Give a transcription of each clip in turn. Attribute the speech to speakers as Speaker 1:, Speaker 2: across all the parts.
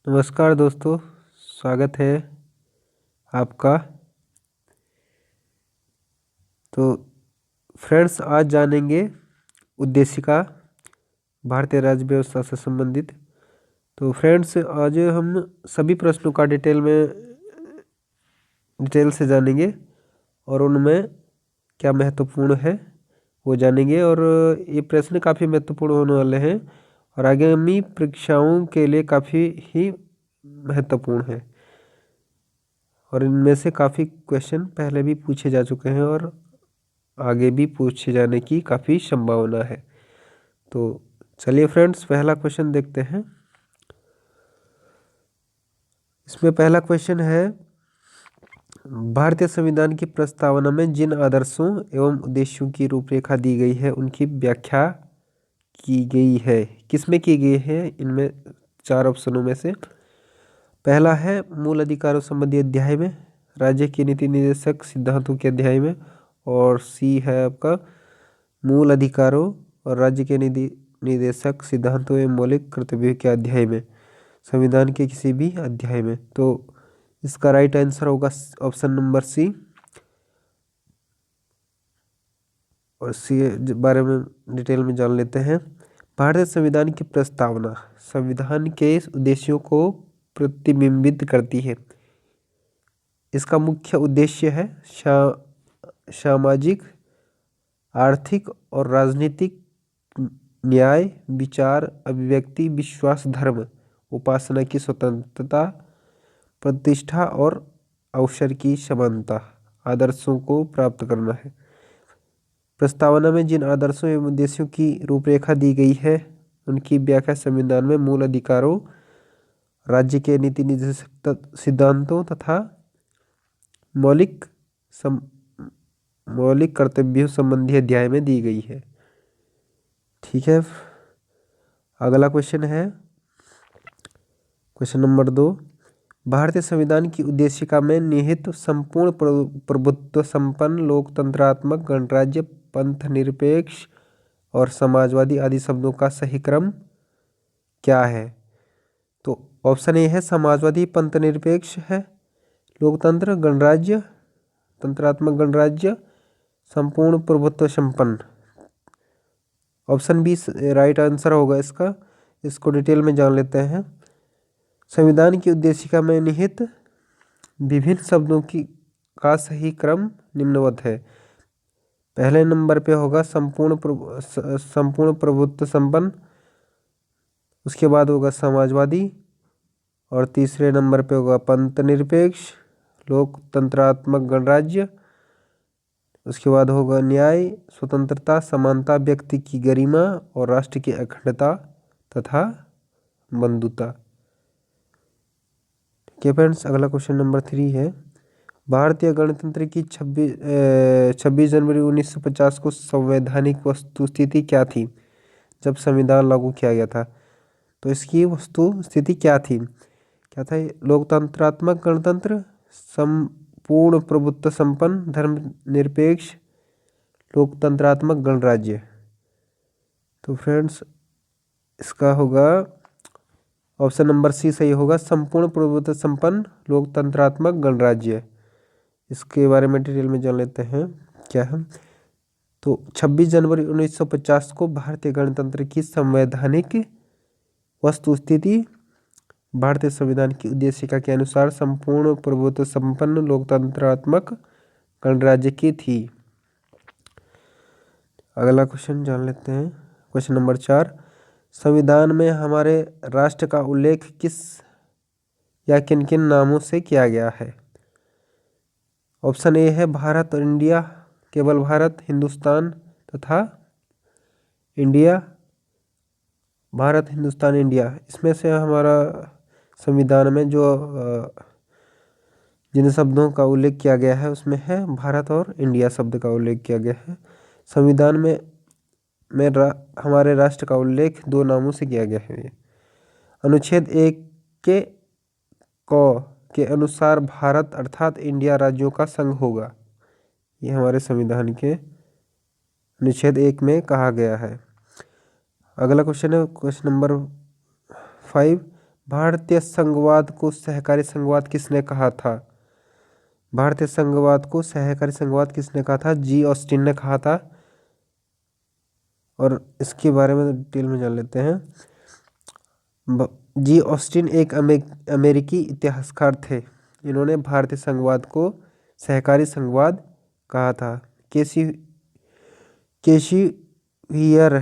Speaker 1: नमस्कार दोस्तों, स्वागत है आपका। तो फ्रेंड्स, आज जानेंगे उद्देशिका भारतीय राज्य व्यवस्था से संबंधित। तो फ्रेंड्स, आज हम सभी प्रश्नों का डिटेल से जानेंगे और उनमें क्या महत्वपूर्ण है वो जानेंगे। और ये प्रश्न काफ़ी महत्वपूर्ण होने वाले हैं और आगामी परीक्षाओं के लिए काफ़ी ही महत्वपूर्ण है। और इनमें से काफ़ी क्वेश्चन पहले भी पूछे जा चुके हैं और आगे भी पूछे जाने की काफ़ी संभावना है। तो चलिए फ्रेंड्स, पहला क्वेश्चन देखते हैं। इसमें पहला क्वेश्चन है, भारतीय संविधान की प्रस्तावना में जिन आदर्शों एवं उद्देश्यों की रूपरेखा दी गई है उनकी व्याख्या की गई है, किसमें की गई है? इनमें चार ऑप्शनों में से पहला है मूल अधिकारों संबंधी अध्याय में, राज्य की नीति निर्देशक सिद्धांतों के अध्याय में, और सी है आपका मूल अधिकारों और राज्य के नीति निर्देशक सिद्धांतों एवं मौलिक कर्तव्यों के अध्याय में, संविधान के किसी भी अध्याय में। तो इसका राइट आंसर होगा ऑप्शन नंबर सी। और सी बारे में डिटेल में जान लेते हैं। भारतीय संविधान की प्रस्तावना संविधान के उद्देश्यों को प्रतिबिंबित करती है। इसका मुख्य उद्देश्य है सामाजिक, आर्थिक और राजनीतिक न्याय, विचार, अभिव्यक्ति, विश्वास, धर्म, उपासना की स्वतंत्रता, प्रतिष्ठा और अवसर की समानता आदर्शों को प्राप्त करना है। प्रस्तावना में जिन आदर्शों एवं उद्देश्यों की रूपरेखा दी गई है उनकी व्याख्या संविधान में मूल अधिकारों, राज्य के नीति निर्देशक सिद्धांतों तथा मौलिक कर्तव्यों संबंधी अध्याय में दी गई है। ठीक है, अगला क्वेश्चन है क्वेश्चन नंबर 2। भारतीय संविधान की उद्देशिका में निहित संपूर्ण प्रभुत्व संपन्न, लोकतंत्रात्मक, गणराज्य, पंथ निरपेक्ष और समाजवादी आदि शब्दों का सही क्रम क्या है? तो ऑप्शन ए है समाजवादी, पंथ निरपेक्ष है, लोकतंत्र, गणराज्य, तंत्रात्मक गणराज्य, संपूर्ण प्रभुत्व संपन्न। ऑप्शन बी राइट आंसर होगा इसका। इसको डिटेल में जान लेते हैं। संविधान की उद्देशिका में निहित विभिन्न शब्दों का सही क्रम निम्नवत है। पहले नंबर पे होगा संपूर्ण प्रभुत्व संपन्न, उसके बाद होगा समाजवादी, और तीसरे नंबर पे होगा पंथ निरपेक्ष, लोकतंत्रात्मक गणराज्य, उसके बाद होगा न्याय, स्वतंत्रता, समानता, व्यक्ति की गरिमा और राष्ट्र की अखंडता तथा बंधुता। ठीक है फ्रेंड्स, अगला क्वेश्चन नंबर 3 है, भारतीय गणतंत्र की 26 जनवरी 1950 को संवैधानिक वस्तुस्थिति क्या थी जब संविधान लागू किया गया था? तो इसकी वस्तुस्थिति क्या थी? क्या था? लोकतंत्रात्मक गणतंत्र, संपूर्ण प्रभुत्व संपन्न, धर्मनिरपेक्ष, लोकतंत्रात्मक गणराज्य। तो फ्रेंड्स, इसका होगा ऑप्शन नंबर सी सही होगा, संपूर्ण प्रभुत्व संपन्न, लोकतंत्रात्मक गणराज्य। इसके बारे में डिटेल में जान लेते हैं क्या है। तो 26 जनवरी 1950 को भारतीय गणतंत्र की संवैधानिक वस्तुस्थिति भारतीय संविधान की उद्देशिका के अनुसार संपूर्ण प्रभुत्व संपन्न, लोकतंत्रात्मक गणराज्य की थी। अगला क्वेश्चन जान लेते हैं, क्वेश्चन नंबर 4। संविधान में हमारे राष्ट्र का उल्लेख किस या किन किन नामों से किया गया है? ऑप्शन ए है भारत और इंडिया, केवल भारत, हिंदुस्तान तथा इंडिया, भारत, हिंदुस्तान, इंडिया। इसमें से हमारा संविधान में जो जिन शब्दों का उल्लेख किया गया है उसमें है भारत और इंडिया शब्द का उल्लेख किया गया है। संविधान में हमारे राष्ट्र का उल्लेख दो नामों से किया गया है। अनुच्छेद 1 के अनुसार भारत अर्थात इंडिया राज्यों का संघ होगा। ये हमारे संविधान के अनुच्छेद 1 में कहा गया है। अगला क्वेश्चन है क्वेश्चन नंबर 5। भारतीय संघवाद को सहकारी संघवाद किसने कहा था? भारतीय संघवाद को सहकारी संघवाद किसने कहा था? जी ऑस्टिन ने कहा था। और इसके बारे में डिटेल में जान लेते हैं। जी ऑस्टिन एक अमेरिकी इतिहासकार थे। इन्होंने भारतीय संघवाद को सहकारी संघवाद कहा था। केसी वियर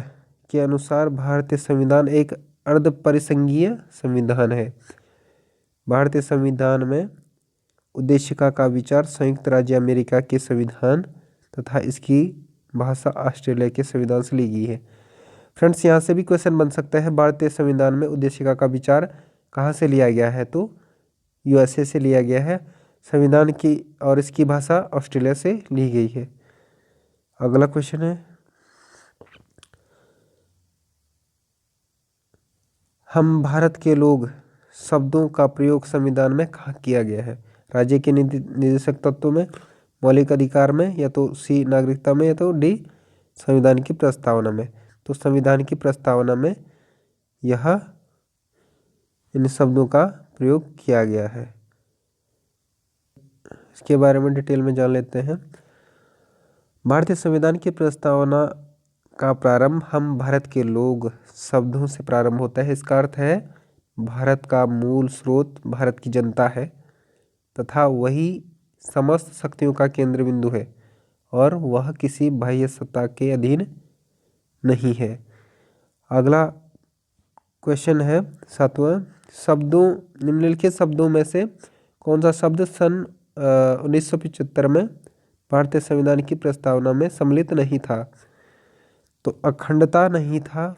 Speaker 1: के अनुसार भारतीय संविधान एक अर्धपरिसंघीय संविधान है। भारतीय संविधान में उद्देशिका का विचार संयुक्त राज्य अमेरिका के संविधान तथा इसकी भाषा ऑस्ट्रेलिया के संविधान से ली गई है। फ्रेंड्स, यहाँ से भी क्वेश्चन बन सकता है, भारतीय संविधान में उद्देशिका का विचार कहाँ से लिया गया है? तो यूएसए से लिया गया है। संविधान की और इसकी भाषा ऑस्ट्रेलिया से ली गई है। अगला क्वेश्चन है, हम भारत के लोग शब्दों का प्रयोग संविधान में कहाँ किया गया है? राज्य के निर्देशक तत्वों में, मौलिक अधिकार में, या तो सी नागरिकता में, या तो डी संविधान की प्रस्तावना में। तो संविधान की प्रस्तावना में यह इन शब्दों का प्रयोग किया गया है। इसके बारे में डिटेल में जान लेते हैं। भारतीय संविधान की प्रस्तावना का प्रारंभ हम भारत के लोग शब्दों से प्रारंभ होता है। इसका अर्थ है भारत का मूल स्रोत भारत की जनता है तथा वही समस्त शक्तियों का केंद्र बिंदु है और वह किसी बाह्य सत्ता के अधीन नहीं है। अगला क्वेश्चन है 7वां, निम्नलिखित शब्दों में से कौन सा शब्द सन 1975 में भारतीय संविधान की प्रस्तावना में सम्मिलित नहीं था? तो अखंडता नहीं था।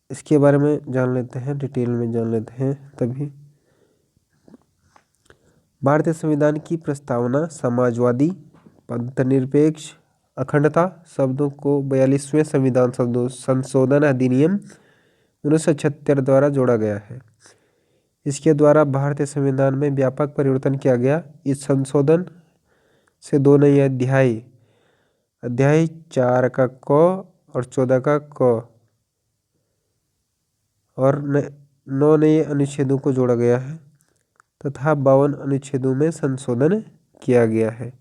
Speaker 1: इसके बारे में जान लेते हैं, डिटेल में जान लेते हैं तभी। भारतीय संविधान की प्रस्तावना समाजवादी, पंथनिरपेक्ष, अखंडता शब्दों को 42वें संविधान संशोधन अधिनियम 1976 द्वारा जोड़ा गया है। इसके द्वारा भारतीय संविधान में व्यापक परिवर्तन किया गया। इस संशोधन से दो नए अध्याय 4 का क और 14 का क और 9 नए अनुच्छेदों को जोड़ा गया है तथा 52 अनुच्छेदों में संशोधन किया गया है।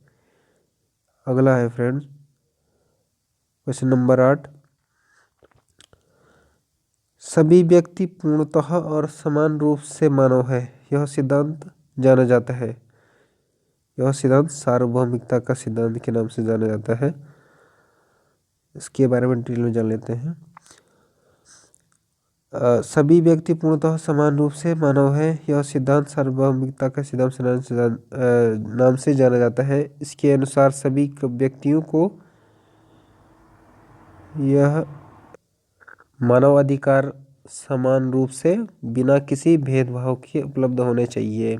Speaker 1: अगला है फ्रेंड्स क्वेश्चन नंबर 8, सभी व्यक्ति पूर्णतः और समान रूप से मानव है, यह सिद्धांत जाना जाता है। यह सिद्धांत सार्वभौमिकता का सिद्धांत के नाम से जाना जाता है। इसके बारे में डिटेल में जान लेते हैं। सभी व्यक्ति पूर्णतः समान रूप से मानव है, यह सिद्धांत सार्वभौमिकता का सिद्धांत नाम से जाना जाता है। इसके अनुसार सभी व्यक्तियों को यह मानव अधिकार समान रूप से बिना किसी भेदभाव के उपलब्ध होने चाहिए।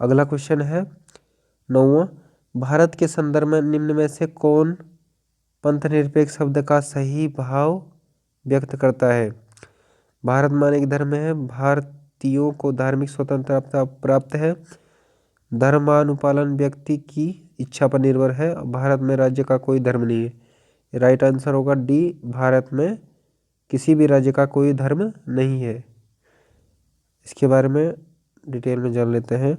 Speaker 1: अगला क्वेश्चन है 9वां, भारत के संदर्भ में निम्न में से कौन पंथनिरपेक्ष शब्द का सही भाव व्यक्त करता है? भारत मानव धर्म है, भारतीयों को धार्मिक स्वतंत्रता प्राप्त है, धर्मानुपालन व्यक्ति की इच्छा पर निर्भर है, भारत में राज्य का कोई धर्म नहीं है। राइट आंसर होगा डी, भारत में किसी भी राज्य का कोई धर्म नहीं है। इसके बारे में डिटेल में जान लेते हैं।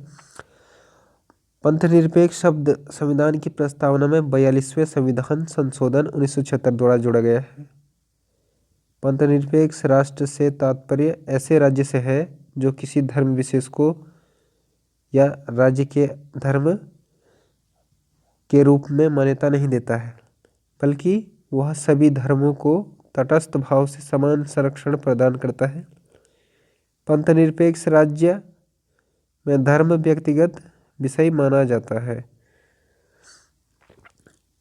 Speaker 1: पंथनिरपेक्ष शब्द संविधान की प्रस्तावना में 42वें संविधान संशोधन 1976 द्वारा जोड़ा गया है। पंथनिरपेक्ष राष्ट्र से तात्पर्य ऐसे राज्य से है जो किसी धर्म विशेष को या राज्य के धर्म के रूप में मान्यता नहीं देता है, बल्कि वह सभी धर्मों को तटस्थ भाव से समान संरक्षण प्रदान करता है। पंथनिरपेक्ष राज्य में धर्म व्यक्तिगत विषय माना जाता है।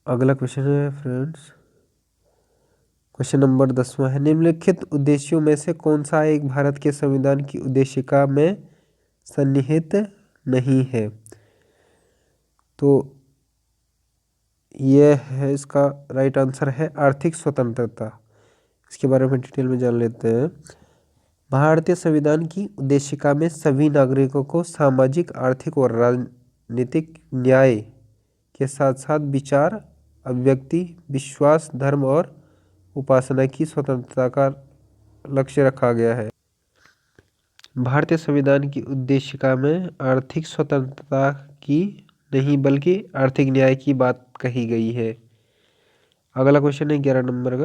Speaker 1: अगला क्वेश्चन है फ्रेंड्स क्वेश्चन नंबर 10वां है, निम्नलिखित उद्देश्यों में से कौन सा एक भारत के संविधान की उद्देशिका में सन्निहित नहीं है? तो यह है, इसका राइट आंसर है आर्थिक स्वतंत्रता। इसके बारे में डिटेल में जान लेते हैं। भारतीय संविधान की उद्देशिका में सभी नागरिकों को सामाजिक, आर्थिक और राजनीतिक न्याय के साथ साथ विचार, अभिव्यक्ति, विश्वास, धर्म और उपासना की स्वतंत्रता का लक्ष्य रखा गया है। भारतीय संविधान की उद्देशिका में आर्थिक स्वतंत्रता की नहीं बल्कि आर्थिक न्याय की बात कही गई है। अगला क्वेश्चन है 11 नंबर का।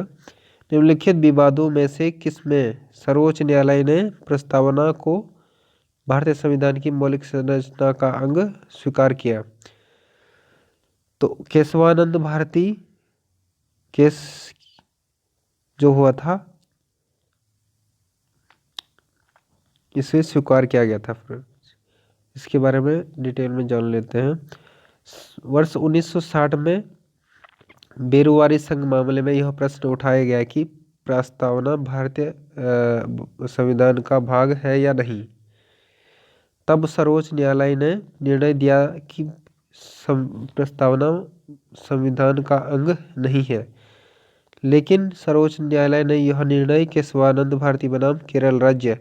Speaker 1: निम्नलिखित विवादों में से किसमें सर्वोच्च न्यायालय ने प्रस्तावना को भारतीय संविधान की मौलिक संरचना का अंग स्वीकार किया? तो केशवानंद भारती केस जो हुआ था इसे स्वीकार किया गया था फ्रेंड्स। इसके बारे में डिटेल में जान लेते हैं। वर्ष 1960 में बेरुवारी संघ मामले में यह प्रश्न उठाया गया कि प्रस्तावना भारतीय संविधान का भाग है या नहीं। तब सर्वोच्च न्यायालय ने निर्णय दिया कि प्रस्तावना संविधान का अंग नहीं है, लेकिन सर्वोच्च न्यायालय ने यह निर्णय केशवानंद भारती बनाम केरल राज्य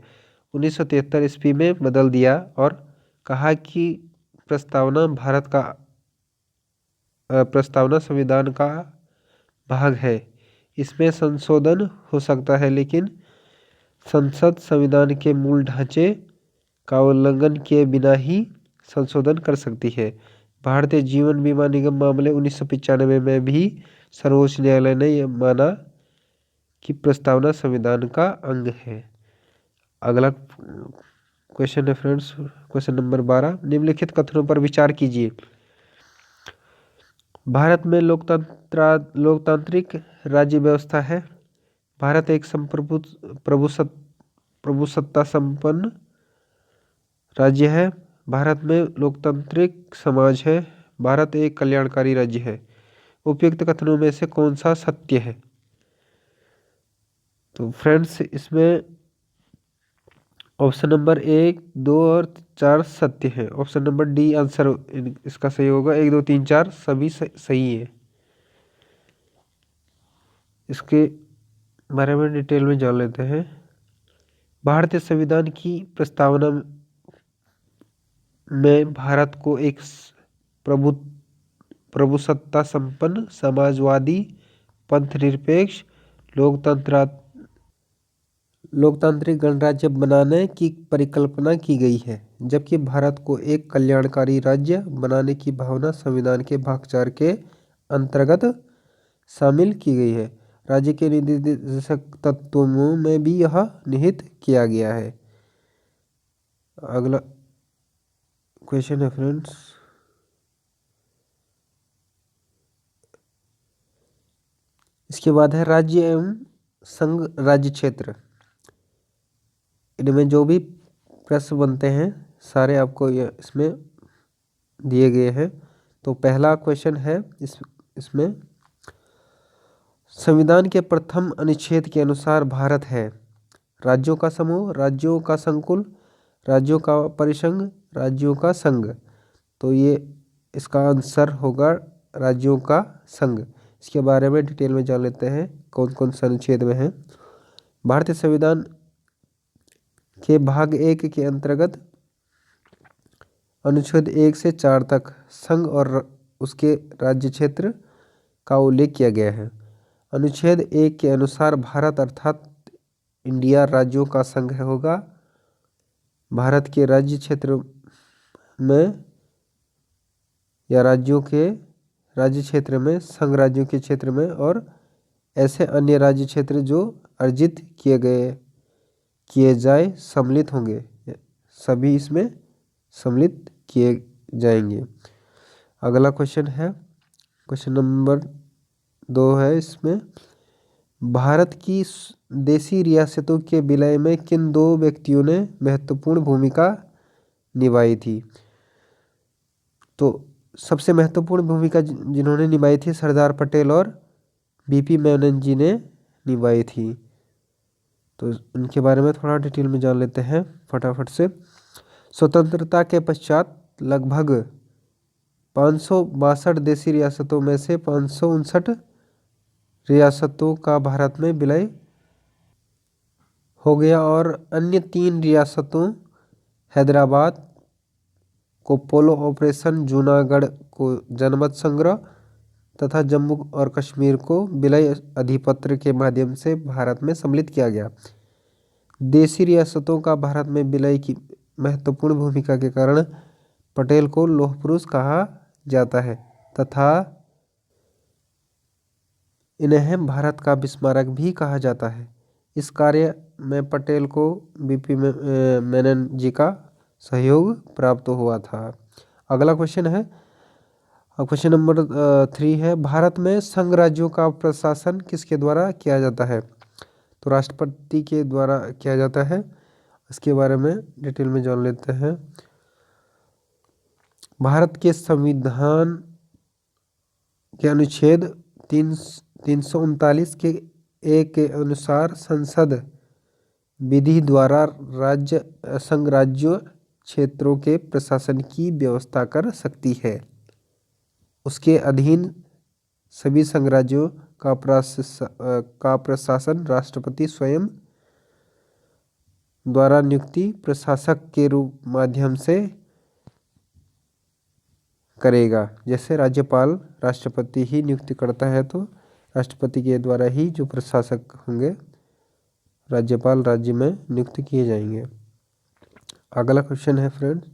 Speaker 1: 1973 ईस्वी में बदल दिया और कहा कि प्रस्तावना संविधान का भाग है। इसमें संशोधन हो सकता है, लेकिन संसद संविधान के मूल ढांचे का उल्लंघन किए बिना ही संशोधन कर सकती है। भारतीय जीवन बीमा निगम मामले 1995 में भी सर्वोच्च न्यायालय ने यह माना कि प्रस्तावना संविधान का अंग है। अगला क्वेश्चन है फ्रेंड्स, क्वेश्चन नंबर 12। निम्नलिखित कथनों पर विचार कीजिए। भारत में लोकतांत्रिक राज्य व्यवस्था है। भारत एक प्रभुसत्ता संपन्न राज्य है। भारत में लोकतांत्रिक समाज है। भारत एक कल्याणकारी राज्य है। उपयुक्त कथनों में से कौन सा सत्य है? तो फ्रेंड्स इसमें ऑप्शन नंबर 1, 2 और 4 सत्य है। ऑप्शन नंबर डी आंसर इसका सही होगा। 1, 2, 3, 4 सभी सही है। इसके बारे में डिटेल में जान लेते हैं। भारतीय संविधान की प्रस्तावना में भारत को एक प्रभुसत्ता संपन्न समाजवादी पंथनिरपेक्ष लोकतांत्रिक गणराज्य बनाने की परिकल्पना की गई है, जबकि भारत को एक कल्याणकारी राज्य बनाने की भावना संविधान के भाग 4 के अंतर्गत शामिल की गई है। राज्य के निर्देशक तत्वों में भी यह निहित किया गया है। अगला क्वेश्चन है फ्रेंड्स, इसके बाद है राज्य एवं संघ राज्य क्षेत्र। इनमें जो भी प्रश्न बनते हैं सारे आपको इसमें दिए गए हैं। तो पहला क्वेश्चन है इसमें संविधान के प्रथम अनुच्छेद के अनुसार भारत है राज्यों का समूह, राज्यों का संकुल, राज्यों का परिसंघ, राज्यों का संघ। तो ये इसका आंसर होगा राज्यों का संघ। इसके बारे में डिटेल में जान लेते हैं कौन कौन से अनुच्छेद में है। भारतीय संविधान के भाग 1 के अंतर्गत अनुच्छेद 1 से 4 तक संघ और उसके राज्य क्षेत्र का उल्लेख किया गया है। अनुच्छेद 1 के अनुसार भारत अर्थात इंडिया राज्यों का संघ होगा। भारत के राज्य क्षेत्र में या राज्यों के राज्य क्षेत्र में, संघ राज्यों के क्षेत्र में और ऐसे अन्य राज्य क्षेत्र जो अर्जित किए जाए सम्मिलित होंगे, सभी इसमें सम्मिलित किए जाएंगे। अगला क्वेश्चन है क्वेश्चन नंबर 2 है। इसमें भारत की देशी रियासतों के विलय में किन 2 व्यक्तियों ने महत्वपूर्ण भूमिका निभाई थी? तो सबसे महत्वपूर्ण भूमिका जिन्होंने निभाई थी सरदार पटेल और बीपी मेनन जी ने निभाई थी। तो इनके बारे में थोड़ा डिटेल में जान लेते हैं फटाफट से। स्वतंत्रता के पश्चात लगभग 562 देशी रियासतों में से 559 रियासतों का भारत में विलय हो गया और अन्य 3 रियासतों हैदराबाद को पोलो ऑपरेशन, जूनागढ़ को जनमत संग्रह तथा जम्मू और कश्मीर को विलय अधिपत्र के माध्यम से भारत में सम्मिलित किया गया। देशी रियासतों का भारत में विलय की महत्वपूर्ण भूमिका के कारण पटेल को लौह पुरुष कहा जाता है तथा इन्हें भारत का विस्मारक भी कहा जाता है। इस कार्य में पटेल को बीपी मेनन जी का सहयोग प्राप्त हुआ था। अगला क्वेश्चन है, क्वेश्चन नंबर 3 है, भारत में संघ राज्यों का प्रशासन किसके द्वारा किया जाता है? तो राष्ट्रपति के द्वारा किया जाता है। इसके बारे में डिटेल में जान लेते हैं। भारत के संविधान के अनुच्छेद 339 के एक के अनुसार संसद विधि द्वारा संघ राज्य क्षेत्रों के प्रशासन की व्यवस्था कर सकती है। उसके अधीन सभी संघ राज्यों का प्रशासन राष्ट्रपति स्वयं द्वारा नियुक्ति प्रशासक के रूप माध्यम से करेगा। जैसे राज्यपाल राष्ट्रपति ही नियुक्ति करता है, तो राष्ट्रपति के द्वारा ही जो प्रशासक होंगे राज्यपाल राज्य में नियुक्त किए जाएंगे। अगला क्वेश्चन है फ्रेंड्स,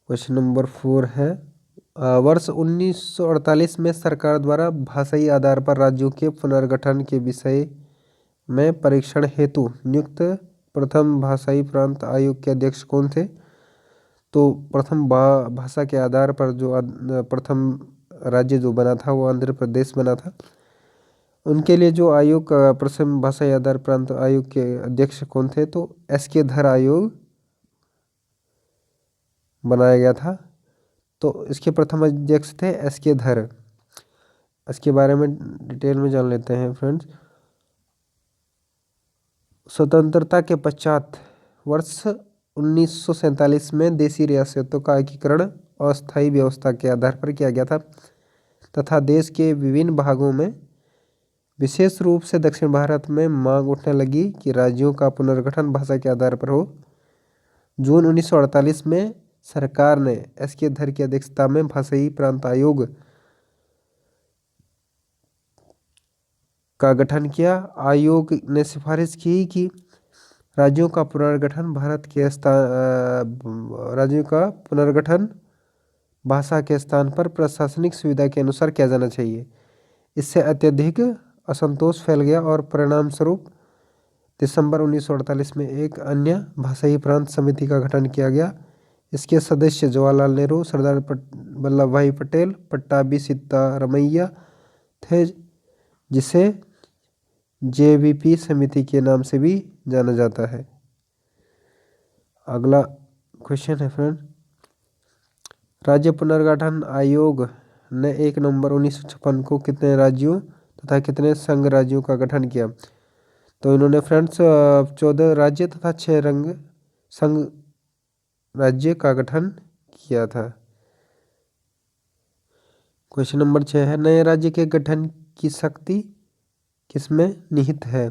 Speaker 1: क्वेश्चन नंबर 4 है, वर्ष 1948 में सरकार द्वारा भाषाई आधार पर राज्यों के पुनर्गठन के विषय में परीक्षण हेतु नियुक्त प्रथम भाषाई प्रांत आयोग के अध्यक्ष कौन थे? तो प्रथम भाषा के आधार पर जो प्रथम राज्य जो बना था वो आंध्र प्रदेश बना था। उनके लिए जो आयोग प्रथम भाषाई आधार प्रांत आयोग के अध्यक्ष कौन थे? तो एस.के. धर आयोग बनाया गया था। तो इसके प्रथम अध्यक्ष थे एस.के. धर। इसके बारे में डिटेल में जान लेते हैं फ्रेंड्स। स्वतंत्रता के पश्चात वर्ष 1947 में देशी रियासतों का एकीकरण अस्थायी व्यवस्था के आधार पर किया गया था तथा देश के विभिन्न भागों में विशेष रूप से दक्षिण भारत में मांग उठने लगी कि राज्यों का पुनर्गठन भाषा के आधार पर हो। जून 1948 में सरकार ने एस.के. धर की अध्यक्षता में भाषाई प्रांत आयोग का गठन किया। आयोग ने सिफारिश की कि राज्यों का पुनर्गठन राज्यों का पुनर्गठन भाषा के स्थान पर प्रशासनिक सुविधा के अनुसार किया जाना चाहिए। इससे अत्यधिक असंतोष फैल गया और परिणाम स्वरूप दिसंबर 1948 में एक अन्य भाषाई प्रांत समिति का गठन किया गया। इसके सदस्य जवाहरलाल नेहरू, सरदार वल्लभ भाई पटेल, पट्टाभी सिद्धारमैया थे, जिसे जेवीपी समिति के नाम से भी जाना जाता है। अगला क्वेश्चन है फ्रेंड, राज्य पुनर्गठन आयोग ने 1 नवंबर 1956 को कितने राज्यों तथा कितने संघ राज्यों का गठन किया? तो इन्होंने फ्रेंड्स 14 राज्य तथा 6 संघ राज्य का गठन किया था। क्वेश्चन नंबर 6 है, नए राज्य के गठन की शक्ति किसमें निहित है?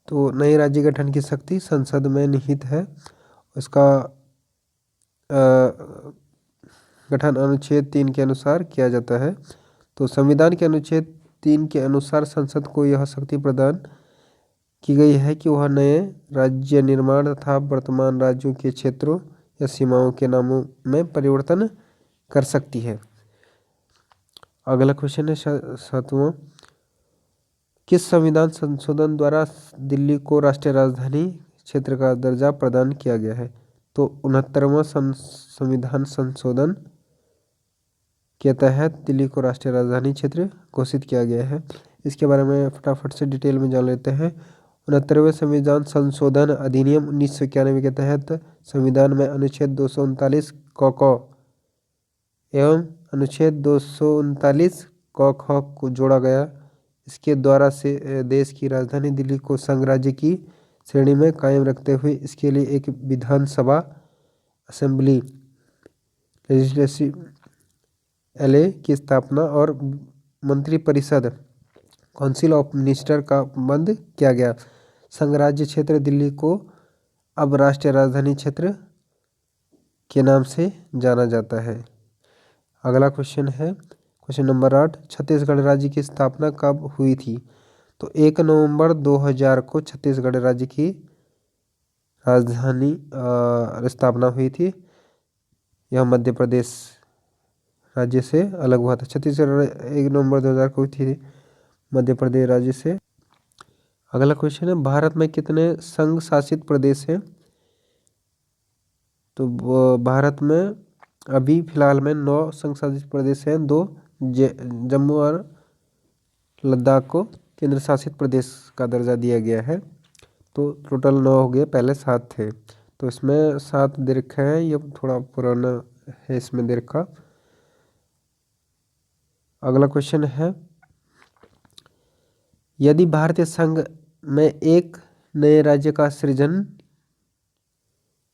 Speaker 1: तो नए राज्य गठन की शक्ति संसद में निहित है। इसका गठन अनुच्छेद 3 के अनुसार किया जाता है। तो संविधान के अनुच्छेद 3 के अनुसार संसद को यह शक्ति प्रदान की गई है कि वह नए राज्य निर्माण तथा वर्तमान राज्यों के क्षेत्रों या सीमाओं के नामों में परिवर्तन कर सकती है। अगला क्वेश्चन है 7वां, किस संविधान संशोधन द्वारा दिल्ली को राष्ट्रीय राजधानी क्षेत्र का दर्जा प्रदान किया गया है? तो 69वां संविधान संशोधन के तहत दिल्ली को राष्ट्रीय राजधानी क्षेत्र घोषित किया गया है। इसके बारे में फटाफट से डिटेल में जान लेते हैं। 69वें संविधान संशोधन अधिनियम 1991 के तहत संविधान में अनुच्छेद 239 क एवं अनुच्छेद 239 क ख को जोड़ा गया। इसके द्वारा से देश की राजधानी दिल्ली को संघ राज्य की श्रेणी में कायम रखते हुए इसके लिए एक विधानसभा असेंबली लेजिस्लेटिव एले की स्थापना और मंत्रिपरिषद काउंसिल ऑफ मिनिस्टर का बंद किया गया। संघ राज्य क्षेत्र दिल्ली को अब राष्ट्रीय राजधानी क्षेत्र के नाम से जाना जाता है। अगला क्वेश्चन है क्वेश्चन नंबर 8, छत्तीसगढ़ राज्य की स्थापना कब हुई थी? तो 1 नवंबर 2000 को छत्तीसगढ़ राज्य की राजधानी स्थापना हुई थी। यह मध्य प्रदेश राज्य से अलग हुआ था। छत्तीसगढ़ 1 नवंबर 2000 को हुई थी मध्य प्रदेश राज्य से। अगला क्वेश्चन है, भारत में कितने संघ शासित प्रदेश हैं? तो भारत में अभी फिलहाल में 9 संघ शासित प्रदेश हैं। 2 जम्मू और लद्दाख को केंद्र शासित प्रदेश का दर्जा दिया गया है। तो टोटल 9 हो गए, पहले 7 थे। तो इसमें 7 दे रखा है, ये थोड़ा पुराना है इसमें दे रखा। अगला क्वेश्चन है, यदि भारतीय संघ में एक नए राज्य का सृजन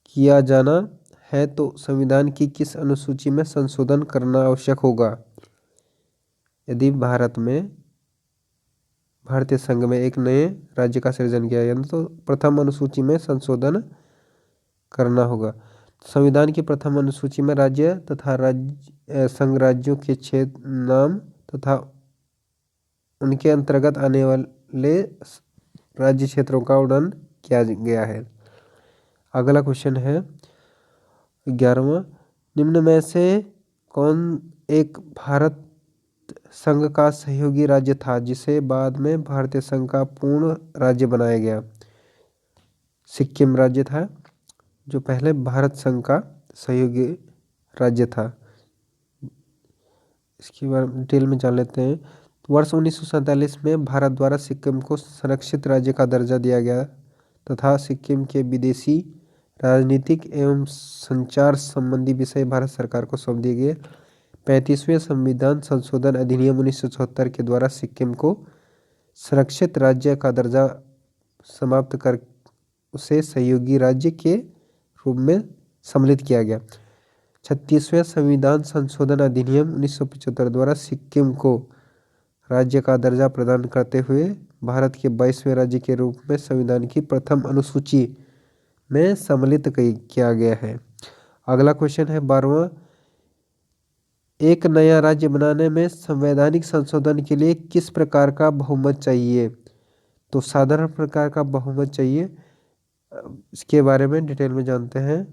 Speaker 1: किया जाना है तो संविधान की किस अनुसूची में संशोधन करना आवश्यक होगा? यदि भारतीय संघ में एक नए राज्य का सृजन किया जाना तो प्रथम अनुसूची में संशोधन करना होगा। संविधान की प्रथम अनुसूची में राज्य तथा संघ राज्यों के क्षेत्र नाम तथा उनके अंतर्गत आने वाले राज्य क्षेत्रों का वर्णन किया गया है। अगला क्वेश्चन है 11वां, निम्न में से कौन एक भारत संघ का सहयोगी राज्य था जिसे बाद में भारतीय संघ का पूर्ण राज्य बनाया गया? सिक्किम राज्य था जो पहले भारत संघ का सहयोगी राज्य था। इसके बारे में डिटेल में जान लेते हैं। वर्ष 1947 में भारत द्वारा सिक्किम को संरक्षित राज्य का दर्जा दिया गया तथा सिक्किम के विदेशी, राजनीतिक एवं संचार संबंधी विषय भारत सरकार को सौंप दिए गए। 35वें संविधान संशोधन अधिनियम 1974 के द्वारा सिक्किम को संरक्षित राज्य का दर्जा समाप्त कर उसे सहयोगी राज्य के रूप में सम्मिलित किया गया। 36वें संविधान संशोधन अधिनियम 1975 द्वारा सिक्किम को राज्य का दर्जा प्रदान करते हुए भारत के 22वें राज्य के रूप में संविधान की प्रथम अनुसूची में सम्मिलित किया गया है। अगला क्वेश्चन है 12वां, एक नया राज्य बनाने में संवैधानिक संशोधन के लिए किस प्रकार का बहुमत चाहिए? तो साधारण प्रकार का बहुमत चाहिए। इसके बारे में डिटेल में जानते हैं।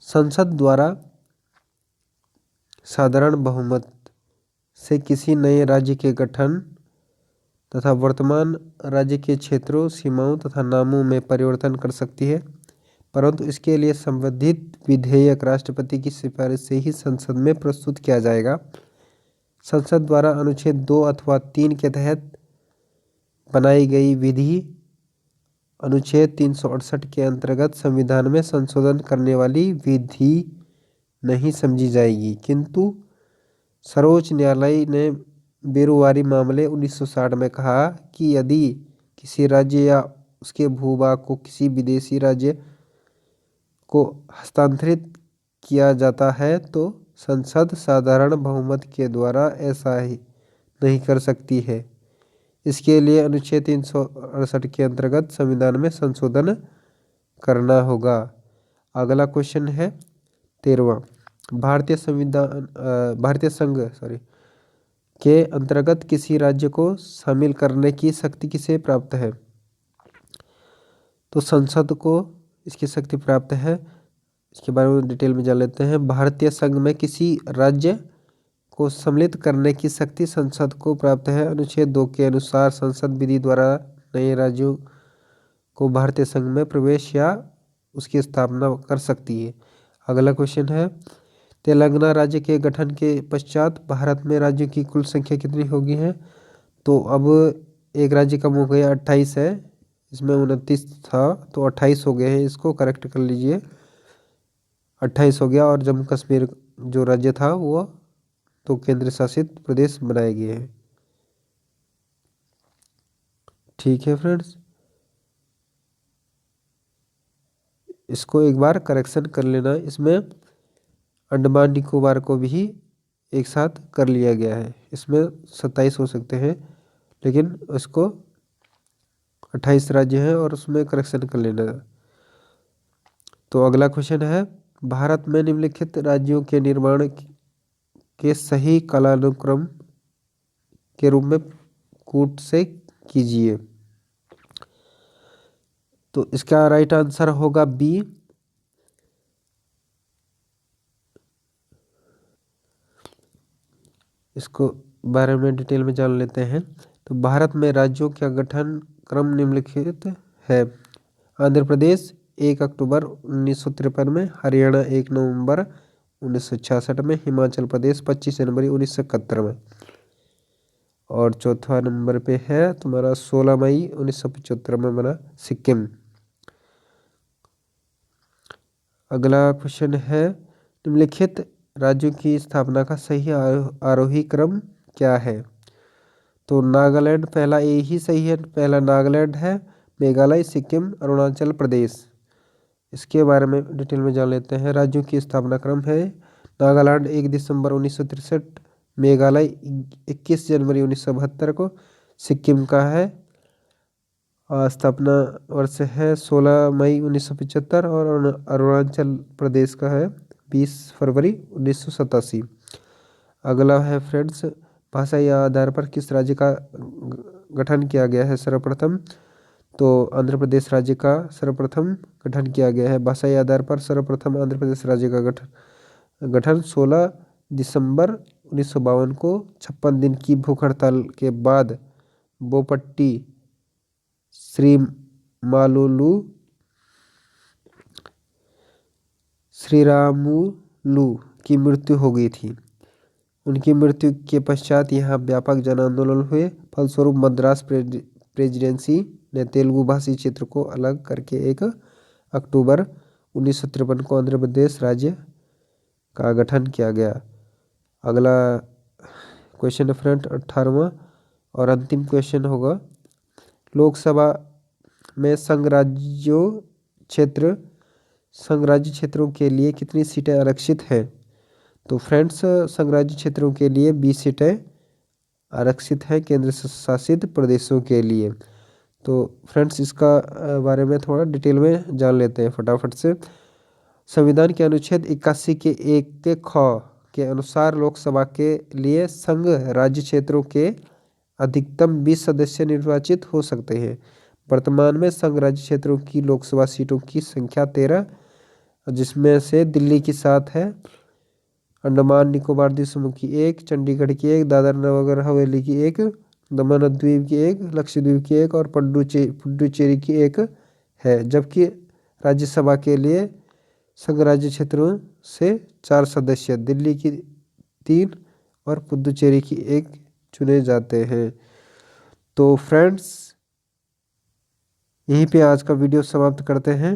Speaker 1: संसद द्वारा साधारण बहुमत से किसी नए राज्य के गठन तथा वर्तमान राज्य के क्षेत्रों, सीमाओं तथा नामों में परिवर्तन कर सकती है, परंतु इसके लिए संबंधित विधेयक राष्ट्रपति की सिफारिश से ही संसद में प्रस्तुत किया जाएगा। संसद द्वारा अनुच्छेद 2 अथवा 3 के तहत बनाई गई विधि अनुच्छेद 368 के अंतर्गत संविधान में संशोधन करने वाली विधि नहीं समझी जाएगी, किंतु सर्वोच्च न्यायालय ने बेरुवारी मामले 1960 में कहा कि यदि किसी राज्य या उसके भूभाग को किसी विदेशी राज्य को हस्तांतरित किया जाता है तो संसद साधारण बहुमत के द्वारा ऐसा ही नहीं कर सकती है। इसके लिए अनुच्छेद 368 के अंतर्गत संविधान में संशोधन करना होगा। अगला क्वेश्चन है 13वां, भारतीय संघ के अंतर्गत किसी राज्य को शामिल करने की शक्ति किसे प्राप्त है? तो संसद को इसकी शक्ति प्राप्त है। इसके बारे में डिटेल में जान लेते हैं। भारतीय संघ में किसी राज्य को सम्मिलित करने की शक्ति संसद को प्राप्त है। अनुच्छेद 2 के अनुसार संसद विधि द्वारा नए राज्यों को भारतीय संघ में प्रवेश या उसकी स्थापना कर सकती है। अगला क्वेश्चन है, तेलंगाना राज्य के गठन के पश्चात भारत में राज्यों की कुल संख्या कितनी होगी है? तो अब एक राज्य कम हो गया, 28 है। इसमें 29 था तो 28 हो गए हैं। इसको करेक्ट कर लीजिए, 28 हो गया। और जम्मू कश्मीर जो राज्य था वो तो केंद्र शासित प्रदेश बनाए गए हैं। ठीक है फ्रेंड्स, इसको एक बार करेक्शन कर लेना। इसमें अंडमान निकोबार को भी एक साथ कर लिया गया है। इसमें 27 हो सकते हैं लेकिन इसको 28 राज्य हैं और उसमें करेक्शन कर लेना। तो अगला क्वेश्चन है, भारत में निम्नलिखित राज्यों के निर्माण के सही कालानुक्रम के रूप में कूट से कीजिए। तो इसका राइट आंसर होगा बी। इसको बारे में डिटेल में जान लेते हैं। तो भारत में राज्यों का गठन क्रम निम्नलिखित है। आंध्र प्रदेश 1 अक्टूबर 1953 में, हरियाणा 1 नवंबर 1966 में, हिमाचल प्रदेश 25 जनवरी 1971 में, और चौथा नंबर पे है तुम्हारा 16 मई 1975 में बना सिक्किम। अगला क्वेश्चन है, निम्नलिखित राज्यों की स्थापना का सही आरोही क्रम क्या है। तो नागालैंड पहला ए ही सही है, पहला नागालैंड है, मेघालय, सिक्किम, अरुणाचल प्रदेश। इसके बारे में डिटेल में जान लेते हैं। राज्यों की स्थापना क्रम है, नागालैंड 1 दिसंबर 1963, मेघालय 21 जनवरी 1972 को, सिक्किम का है स्थापना वर्ष है 16 मई 1975, और अरुणाचल प्रदेश का है 20 फरवरी 1987। अगला है फ्रेंड्स, भाषाई आधार पर किस राज्य का गठन किया गया है सर्वप्रथम। तो आंध्र प्रदेश राज्य का सर्वप्रथम गठन किया गया है। भाषाई आधार पर सर्वप्रथम आंध्र प्रदेश राज्य का गठन 16 दिसंबर 1952 को 56 दिन की भूख हड़ताल के बाद बोपट्टी श्रीरामुलु की मृत्यु हो गई थी। उनकी मृत्यु के पश्चात यहाँ व्यापक जन आंदोलन हुए। फलस्वरूप मद्रास प्रेसिडेंसी ने तेलुगु भाषी क्षेत्र को अलग करके 1 अक्टूबर 1953 को आंध्र प्रदेश राज्य का गठन किया गया। अगला क्वेश्चन है फ्रेंड 18वां और अंतिम क्वेश्चन होगा, लोकसभा में संघ राज्य क्षेत्रों के लिए कितनी सीटें आरक्षित हैं। तो फ्रेंड्स संघ राज्य क्षेत्रों के लिए 20 सीटें आरक्षित हैं केंद्र शासित प्रदेशों के लिए। तो फ्रेंड्स इसका बारे में थोड़ा डिटेल में जान लेते हैं फटाफट से। संविधान के अनुच्छेद 81 के 1 के ख के अनुसार लोकसभा के लिए संघ राज्य क्षेत्रों के अधिकतम 20 सदस्य निर्वाचित हो सकते हैं। वर्तमान में संघ राज्य क्षेत्रों की लोकसभा सीटों की संख्या 13, जिसमें से दिल्ली की 7 है, अंडमान निकोबार द्वीप समूह की 1, चंडीगढ़ की 1, दादर नगर हवेली की 1, दमन और द्वीप की 1, लक्षद्वीप की 1 और पुडुचेरी की 1 है। जबकि राज्यसभा के लिए संघ राज्य क्षेत्रों से 4 सदस्य, दिल्ली की 3 और पुडुचेरी की 1 चुने जाते हैं। तो फ्रेंड्स यहीं पे आज का वीडियो समाप्त करते हैं।